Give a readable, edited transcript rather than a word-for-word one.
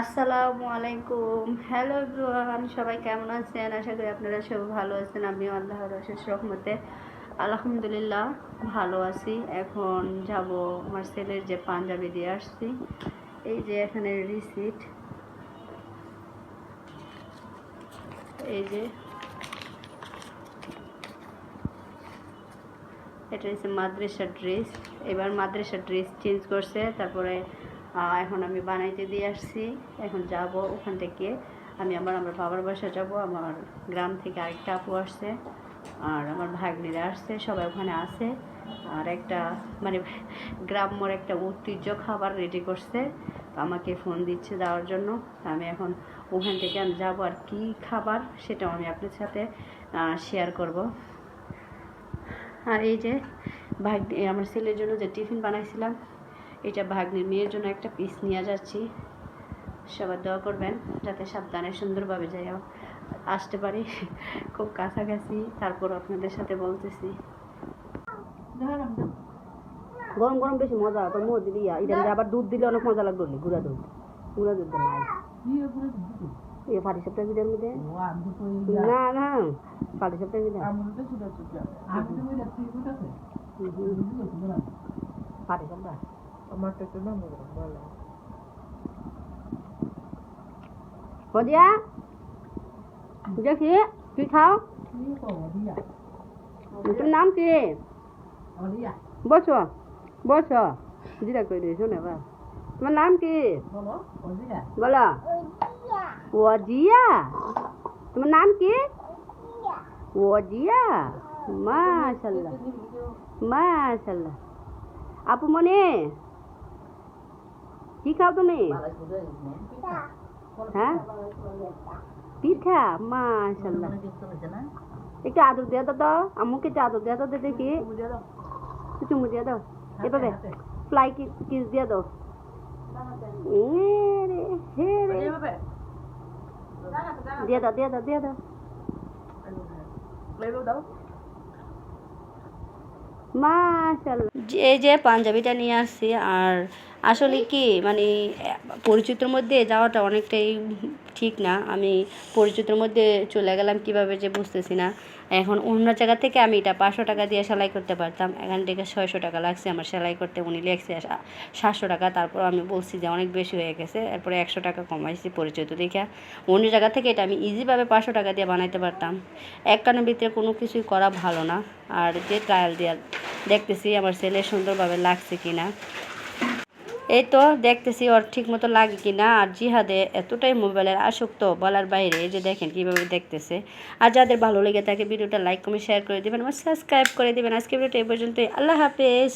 আসসালামু আলাইকুম। Hello everyone, সবাই কেমন আছেন? আশা করি আপনারা সবাই ভালো আছেন। আমিও আল্লাহর অশেষ রহমতে আলহামদুলিল্লাহ ভালো আছি। এখন যাব আমার ছেলের যে পাঞ্জাবি দিয়ে আসছি, এই যে এখানে রিসিট, এই যে এটা হচ্ছে মাদ্রাসার ড্রেস। এবার মাদ্রাসার ড্রেস চেঞ্জ করছে, তারপরে এখন আমি বানাইতে দিয়ে আসছি। এখন যাব ওখান থেকে আমি আমার বাবার বাসা যাব। আমার গ্রাম থেকে আরেকটা আপু আসছে, আর আমার ভাগ্নিরা আসছে, সবাই ওখানে আছে। আর একটা মানে গ্রাম্যর একটা ঐতিহ্য খাবার রেডি করছে, তো আমাকে ফোন দিচ্ছে যাওয়ার জন্য। আমি এখন ওখান থেকে আমি যাবো, আর কি খাবার সেটাও আমি আপনার সাথে শেয়ার করব। আর এই যে ভাগ্নি, আমার ছেলের জন্য যে টিফিন বানাইছিলাম, এটা ভাগ্নির মেয়ের জন্য একটা পিস নিয়ে যাচ্ছি। সবাই দোয়া করবেন যাতে সাবধানে সুন্দরভাবে যাই আসতে পারি। খুব কাছাকাছি, তারপর আপনাদের সাথে বলতেছি। গরম গরম বেশি মজা, তো মো দিলি এটা আবার দুধ দিলে অনেক মজা লাগবে। গুঁড়া দুধ নাই এই পাটি সপ্তাহ ভিতরের মধ্যে না না পাটি সপ্তাহ ভিতরে পাটি সপ্তাহ বদিয়া দেখি তুই খাও। তোর নাম কি? বসো বসো, জিরা করে দিয়েছো না বা। তোমার নাম কি বলো? ওজিয়া। তোমার নাম কি? ওজিয়া। মাশাআল্লাহ মাশাআল্লাহ। আপু মনে কি খাও তুমি? হ্যাঁ পিঠা। মাশাআল্লাহ। একটু আদর দিয়ে দাও তো আম্মুকে, একটু আদর দিয়ে দাও দেখি। চুমু দিয়ে দাও এভাবে, ফ্লাই কিস দিয়ে দাও। দিয়ে দাও দিয়ে দাও দিয়ে দাও। মাশাআল্লাহ। এই যে পাঞ্জাবিটা নিয়ে আসছি। আর আসলে কি মানে পরিচিতর মধ্যে যাওয়াটা অনেকটাই ঠিক না। আমি পরিচিতর মধ্যে চলে গেলাম কিভাবে যে বুঝতেছি না। এখন অন্য জায়গা থেকে আমি এটা 500 টাকা দিয়ে সেলাই করতে পারতাম, এখান থেকে 600 টাকা লাগছে আমার সেলাই করতে। উনি লেগছে 700 টাকা। তারপর আমি বলছি যে অনেক বেশি হয়ে গেছে, এরপরে 100 টাকা কমাইছি পরিচিত দেখে। অন্য জায়গা থেকে এটা আমি ইজিভাবে 500 টাকা দিয়ে বানাইতে পারতাম। এক কানের ভিতরে কোনো কিছুই করা ভালো না। আর যে ট্রায়াল দিয়ে দেখতেছি আমার ছেলে সুন্দরভাবে লাগছে কিনা, এই তো দেখতেছি ওর ঠিক মতো লাগে কিনা। আর জিহাদে এতটাই মোবাইলের আসক্ত বলার বাইরে, এই যে দেখেন কীভাবে দেখতেছে। আর যাদের ভালো লেগে থাকে ভিডিওটা লাইক কমেন্ট শেয়ার করে দেবেন, আমার সাবস্ক্রাইব করে দেবেন। আজকে ভিডিওটা এই পর্যন্তই। আল্লাহ হাফেজ।